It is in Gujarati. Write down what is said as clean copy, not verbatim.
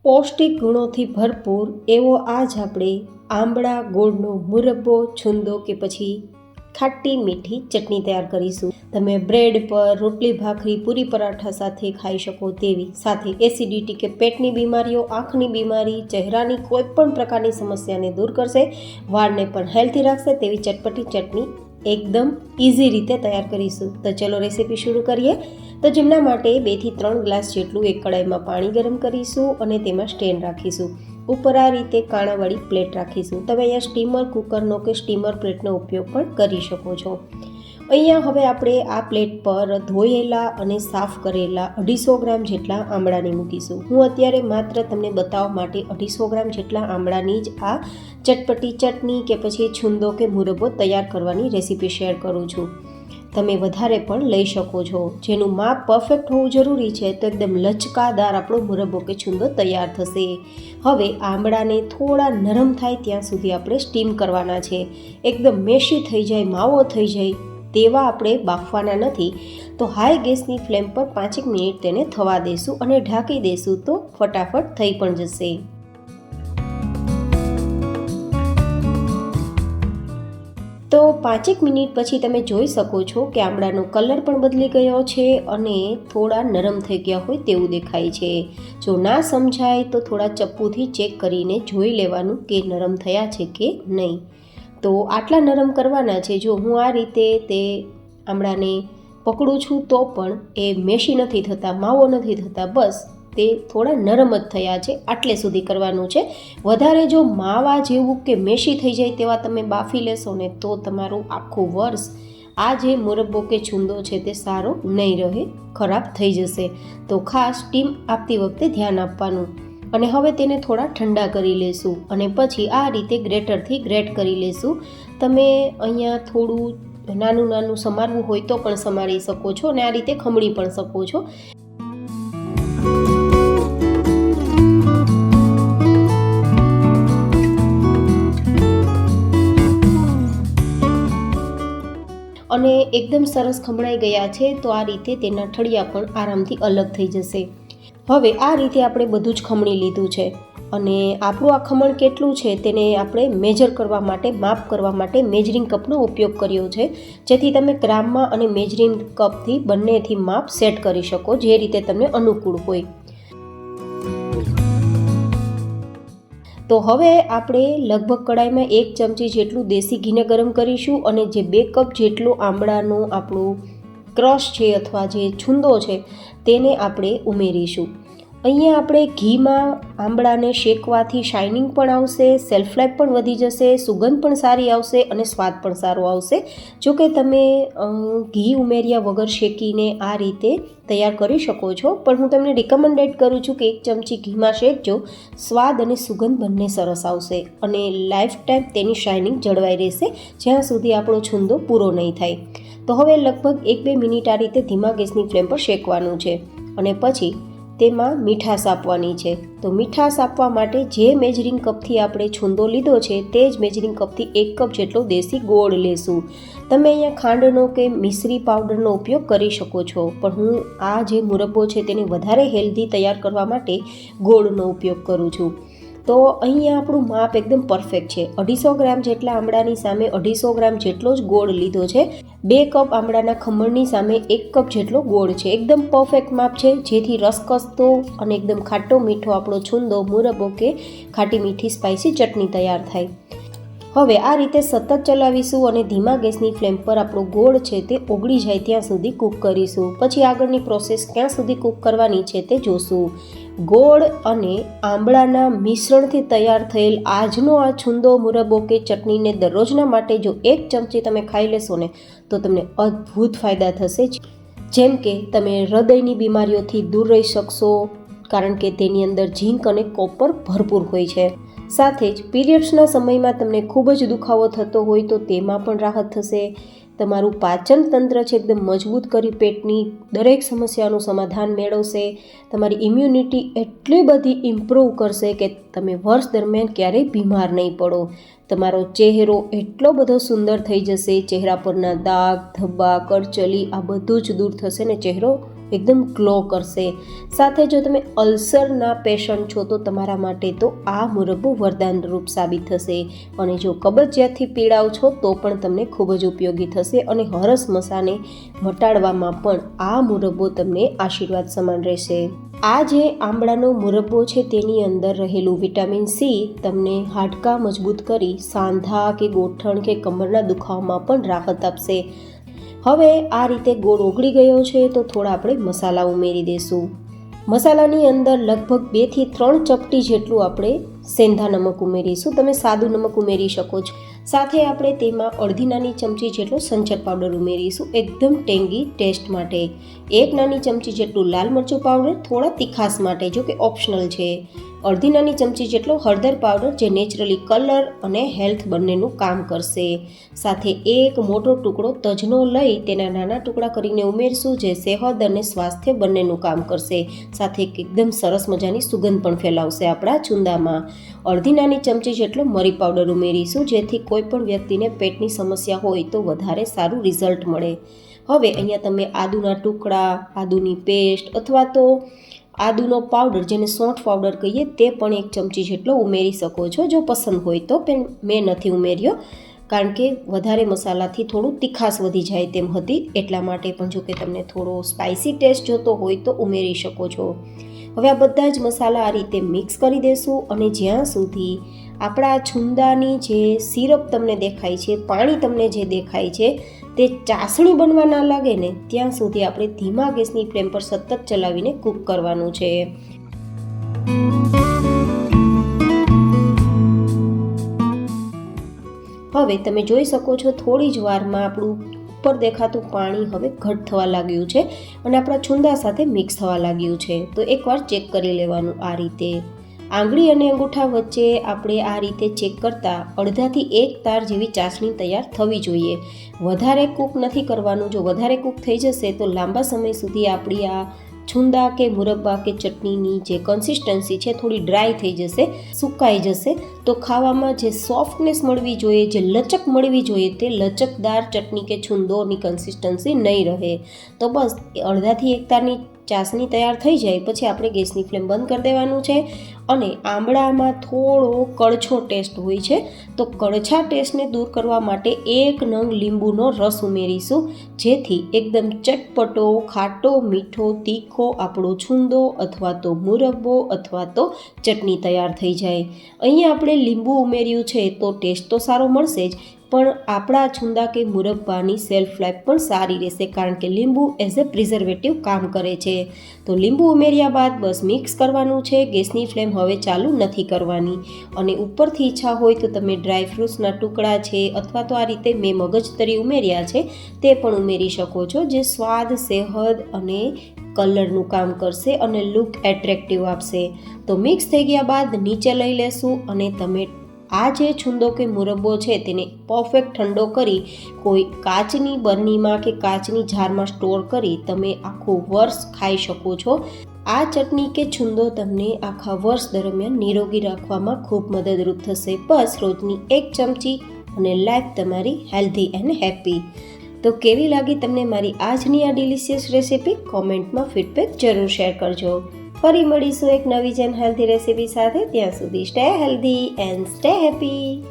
પૌષ્ટિક ગુણોથી ભરપૂર એવો આજ આપણે આંબળા ગોળનો મુરબ્બો, છુંદો કે પછી ખાટી મીઠી ચટણી તૈયાર કરીશું. તમે બ્રેડ પર, રોટલી ભાખરી, પૂરી પરાઠા સાથે ખાઈ શકો તેવી. સાથે એસિડિટી કે પેટની બીમારીઓ, આંખની બીમારી, ચહેરાની કોઈ પણ પ્રકારની સમસ્યાને દૂર કરશે, વાળને પણ હેલ્ધી રાખશે તેવી ચટપટી ચટણી એકદમ ઇઝી રીતે તૈયાર કરીશું. તો ચલો રેસીપી શરૂ કરીએ. તો જેમના માટે 2 થી 3 ગ્લાસ જેટલું એક કડાઈમાં પાણી ગરમ કરીશું અને તેમાં સ્ટેન્ડ રાખીશું. ઉપર આ રીતે કાણાવાળી પ્લેટ રાખીશું. તમે અહીંયા સ્ટીમર કુકરનો કે સ્ટીમર પ્લેટનો ઉપયોગ પણ કરી શકો છો. અહીંયા હવે આપણે આ પ્લેટ પર ધોયેલા અને સાફ કરેલા 250 ગ્રામ જેટલા આમળાને મૂકીશું. હું અત્યારે માત્ર તમને બતાવવા માટે 250 ગ્રામ જેટલા આમળાની જ આ ચટપટી ચટણી કે પછી છુંદો કે મુરબ્બો તૈયાર કરવાની રેસીપી શેર કરું છું. તમે વધારે પણ લઈ શકો છો. જેનું માપ પરફેક્ટ હોવું જરૂરી છે. તો એકદમ લચકાદાર આપણો મુરબ્બો કે છુંદો તૈયાર થશે. હવે આમળાને થોડા નરમ થાય ત્યાં સુધી આપણે સ્ટીમ કરવાના છે. એકદમ મેશી થઈ જાય, માવો થઈ જાય તેવા આપણે બાફવાના નથી. તો હાઈ ગેસની ફ્લેમ પર 5 મિનિટ તેને થવા દેશું અને ઢાંકી દેશું તો ફટાફટ થઈ પણ જશે. તો 5 મિનિટ પછી તમે જોઈ શકો છો કે આમળાનો કલર પણ બદલી ગયો છે અને થોડા નરમ થઈ ગયા હોય તેવું દેખાય છે. જો ના સમજાય તો થોડા ચપ્પુથી ચેક કરીને જોઈ લેવાનું કે નરમ થયા છે કે નહીં. તો આટલા નરમ કરવાના છે. જો હું આ રીતે તે આમળાને પકડું છું તો પણ એ મેશી નથી થતા, માવો નથી થતા, બસ તે થોડા નરમ જ થયા છે. આટલે સુધી કરવાનું છે. વધારે જો માવા જેવું કે મેશી થઈ જાય તેવા તમે બાફી લેશો ને તો તમારું આખું વર્ષ આ જે મુરબ્બો કે છુંદો છે તે સારો નહીં રહે, ખરાબ થઈ જશે. તો ખાસ સ્ટીમ આપતી વખતે ધ્યાન આપવાનું. અને હવે તેને થોડા ઠંડા કરી લેશું અને પછી આ રીતે ગ્રેટરથી ગ્રેટ કરી લેશું. તમે અહીંયા થોડું નાનું નાનું સમારવું હોય તો પણ સમારી શકો છો અને આ રીતે ખમણી પણ શકો છો. અને એકદમ સરસ ખમણાઈ ગયા છે. તો આ રીતે તેના ઠળિયા પણ આરામથી અલગ થઈ જશે. હવે આ રીતે આપણે બધું જ ખમણી લીધું છે અને આપણું આ ખમણ કેટલું છે તેને આપણે મેજર કરવા માટે, માપ કરવા માટે મેજરિંગ કપનો ઉપયોગ કર્યો છે. જેથી તમે ગ્રામમાં અને મેજરિંગ કપથી બંનેથી માપ સેટ કરી શકો જે રીતે તમને અનુકૂળ હોય. તો હવે આપણે લગભગ કડાઈમાં 1 ચમચી જેટલું દેશી ઘીને ગરમ કરીશું અને જે 2 કપ જેટલું આંબળાનો આપણું ક્રશ છે અથવા જે છુંદો છે તેને આપણે ઉમેરીશું. અહીંયા આપણે ઘીમાં આંબળાને શેકવાથી શાઇનિંગ પણ આવશે, સેલ્ફ લાઈફ પણ વધી જશે, સુગંધ પણ સારી આવશે અને સ્વાદ પણ સારો આવશે. જો કે તમે ઘી ઉમેર્યા વગર શેકીને આ રીતે તૈયાર કરી શકો છો, પણ હું તમને રિકમેન્ડેડ કરું છું કે 1 ચમચી ઘીમાં શેકજો. સ્વાદ અને સુગંધ બંને સરસ આવશે અને લાઈફ ટાઈમ તેની શાઇનિંગ જળવાઈ રહેશે જ્યાં સુધી આપણો છુંદો પૂરો નહીં થાય. તો હવે લગભગ 1-2 મિનિટ આ રીતે ધીમા ગેસની ફ્લેમ પર શેકવાનું છે અને પછી તેમાં મીઠાશ આપવાની છે. તો મીઠાશ આપવા માટે જે મેજરિંગ કપથી આપણે છુંદો લીધો છે તે જ મેજરિંગ કપથી 1 કપ જેટલો દેશી ગોળ લેશું. તમે અહીંયા ખાંડનો કે મિશ્રી પાવડરનો ઉપયોગ કરી શકો છો, પણ હું આ જે મુરબ્બો છે તેને વધારે હેલ્ધી તૈયાર કરવા માટે ગોળનો ઉપયોગ કરું છું. તો અહીંયા આપણું માપ એકદમ પરફેક્ટ છે. 250 ગ્રામ જેટલા આમળાની સામે 250 ગ્રામ જેટલો જ ગોળ લીધો છે. 2 કપ આમળાના ખમણની સામે 1 કપ જેટલો ગોળ છે. એકદમ પરફેક્ટ માપ છે જેથી રસકસતો અને એકદમ ખાટો મીઠો આપણો છુંદો, મુરબ્બો કે ખાટી મીઠી સ્પાઇસી ચટણી તૈયાર થાય. હવે આ રીતે સતત ચલાવીશું અને ધીમા ગેસની ફ્લેમ પર આપણો ગોળ છે તે ઓગળી જાય ત્યાં સુધી કૂક કરીશું. પછી આગળની પ્રોસેસ ક્યાં સુધી કૂક કરવાની છે તે જોશું. ગોળ અને આંબળાના મિશ્રણથી તૈયાર થયેલ આજનો આ છુંદો, મુરબ્બો કે ચટણીને દરરોજના માટે જો 1 ચમચી તમે ખાઈ લેશો ને તો તમને અદ્ભુત ફાયદા થશે. જેમ કે તમે હૃદયની બીમારીઓથી દૂર રહી શકશો કારણ કે તેની અંદર ઝીંક અને કોપર ભરપૂર હોય છે. સાથે જ પીરિયડ્સના સમયમાં તમને ખૂબ જ દુખાવો થતો હોય તો તેમાં પણ રાહત થશે. તમારું પાચન તંત્ર છે એકદમ મજબૂત કરી પેટની દરેક સમસ્યાનું સમાધાન મેળવશે. તમારી ઇમ્યુનિટી એટલી બધી ઇમ્પ્રૂવ કરશે કે તમે વર્ષ દરમિયાન ક્યારેય બીમાર નહીં પડો. તમારો ચહેરો એટલો બધો સુંદર થઈ જશે. ચહેરા પરના દાગ, ધબ્બા, કરચલી આ બધું જ દૂર થશે ને ચહેરો એકદમ ગ્લો કરશે. સાથે જો તમે અલ્સરના પેશન્ટ છો તો તમારા માટે તો આ મુરબ્બો વરદાનરૂપ સાબિત થશે. અને જો કબજિયાતથી પીડાવ છો તો પણ તમને ખૂબ જ ઉપયોગી થશે. અને હરસ મસાને મટાડવામાં પણ આ મુરબ્બો તમને આશીર્વાદ સમાન રહેશે. આ જે આંબળાનો મુરબ્બો છે તેની અંદર રહેલું વિટામિન સી તમને હાડકાં મજબૂત કરી સાંધા કે ગોઠણ કે કમરના દુખાવામાં પણ રાહત આપશે. હવે આ રીતે ગોળ ઓગળી ગયો છે તો થોડા આપણે મસાલા ઉમેરી દઈશું. મસાલાની અંદર લગભગ 2 થી 3 ચપટી જેટલું આપણે સેંધા નમક ઉમેરીશું. તમે સાદું નમક ઉમેરી શકો છો. સાથે આપણે તેમાં અડધી નાની ચમચી જેટલો સંચર પાવડર ઉમેરીશું એકદમ ટેંગી ટેસ્ટ માટે. 1 નાની ચમચી જેટલું લાલ મરચું પાવડર થોડા તીખાસ માટે, જો કે ઓપ્શનલ છે. અડધી નાની ચમચી જેટલો હળદર પાવડર જે નેચરલી કલર અને હેલ્થ બંનેનું કામ કરશે. સાથે એક મોટો ટુકડો તજનો લઈ તેના નાના ટુકડા કરીને ઉમેરશું જે સેહત અને સ્વાસ્થ્ય બંનેનું કામ કરશે. સાથે એકદમ સરસ મજાની સુગંધ પણ ફેલાવશે આપણા છુંદામાં. અડધી નાની ચમચી જેટલો મરી પાવડર ઉમેરીશું જેથી કોઈ પણ વ્યક્તિને પેટની સમસ્યા હોય તો વધારે સારું રિઝલ્ટ મળે. હવે અહીંયા તમે આદુના ટુકડા, આદુની પેસ્ટ અથવા તો આદુનો પાવડર જેને સોંઠ પાવડર કહીએ તે પણ 1 ચમચી જેટલો ઉમેરી શકો છો જો પસંદ હોય તો. પણ મેં નથી ઉમેર્યો કારણ કે વધારે મસાલાથી થોડું તીખાસ વધી જાય તેમ હતી એટલા માટે. પણ જો કે તમને થોડો સ્પાઇસી ટેસ્ટ જોતો હોય તો ઉમેરી શકો છો. હવે આ બધા જ મસાલા આ રીતે મિક્સ કરી દેશું અને જ્યાં સુધી આપણા છુંદાની જે સિરપ તમને દેખાય છે, પાણી તમને જે દેખાય છે તે ચાસણી બનવા ના લાગે ને ત્યાં સુધી આપણે ધીમા ગેસની ફ્લેમ પર સતત ચલાવીને કૂક કરવાનું છે. હવે તમે જોઈ શકો છો થોડી જ વારમાં આપણું ઉપર દેખાતું પાણી હવે ઘટ થવા લાગ્યું છે અને આપણા છુંદા સાથે મિક્સ થવા લાગ્યું છે. તો એકવાર ચેક કરી લેવાનું આ રીતે. આંગળી અને અંગૂઠા વચ્ચે આપણે આ રીતે ચેક કરતાં અડધાથી 1 તાર જેવી ચાસણી તૈયાર થવી જોઈએ. વધારે કૂક નથી કરવાનું. જો વધારે કૂક થઈ જશે તો લાંબા સમય સુધી આપણી આ છુંદા કે મુરબ્બા કે ચટણીની જે કન્સિસ્ટન્સી છે થોડી ડ્રાય થઈ જશે, સુકાઈ જશે. તો ખાવામાં જે સોફ્ટનેસ મળવી જોઈએ, જે લચક મળવી જોઈએ તે લચકદાર ચટણી કે છુંદોની કન્સિસ્ટન્સી નહીં રહે. તો બસ અડધાથી 1 તારની ચાસણી તૈયાર થઈ જાય પછી આપણે ગેસની ફ્લેમ બંધ કરી દેવાનું છે. અને આંબળામાં થોડો કડછો ટેસ્ટ હોય છે તો કડછા ટેસ્ટને દૂર કરવા માટે 1 નંગ લીંબુનો રસ ઉમેરીશું જેથી એકદમ ચટપટો, ખાટો, મીઠો, તીખો આપણો છુંદો અથવા તો મુરબ્બો અથવા તો ચટણી તૈયાર થઈ જાય. અહીંયા આપણે લીંબુ ઉમેર્યું છે તો ટેસ્ટ તો સારો મળશે જ પણ આપણા છુંદા કે મુરબ્બાની સેલ્ફ લાઈફ પણ સારી રહેશે કારણ કે લીંબુ એઝ અ પ્રિઝર્વેટિવ કામ કરે છે. તો લીંબુ ઉમેર્યા બાદ બસ મિક્સ કરવાનું છે. ગેસની ફ્લેમ હવે ચાલુ નથી કરવાની. અને ઉપરથી ઈચ્છા હોય તો તમે ડ્રાય ફ્રૂટ્સના ટુકડા છે અથવા તો આ રીતે મેં મગજતરી ઉમેર્યા છે તે પણ ઉમેરી શકો છો જે સ્વાદ, સેહત અને કલરનું કામ કરશે અને લુક એટ્રેક્ટિવ આપશે. તો મિક્સ થઈ ગયા બાદ નીચે લઈ લેશું અને તમે આ જે છુંદો કે મુરબ્બો છે તેને પરફેક્ટ ઠંડો કરી કોઈ કાચની બરણીમાં કે કાચની જારમાં સ્ટોર કરી તમે આખું વર્ષ ખાઈ શકો છો. આ ચટણી કે છુંદો તમને આખા વર્ષ દરમિયાન નિરોગી રાખવામાં ખૂબ મદદરૂપ થશે. બસ રોજની 1 ચમચી અને લાઈફ તમારી હેલ્ધી એન્ડ હેપી. તો કેવી લાગી તમને મારી આજની આ ડિલિશિયસ રેસિપી? કોમેન્ટમાં ફીડબેક જરૂર શેર કરજો. ફરી મળીશું એક નવી જેન હેલ્ધી રેસિપી સાથે. ત્યાં સુધી stay healthy and stay happy.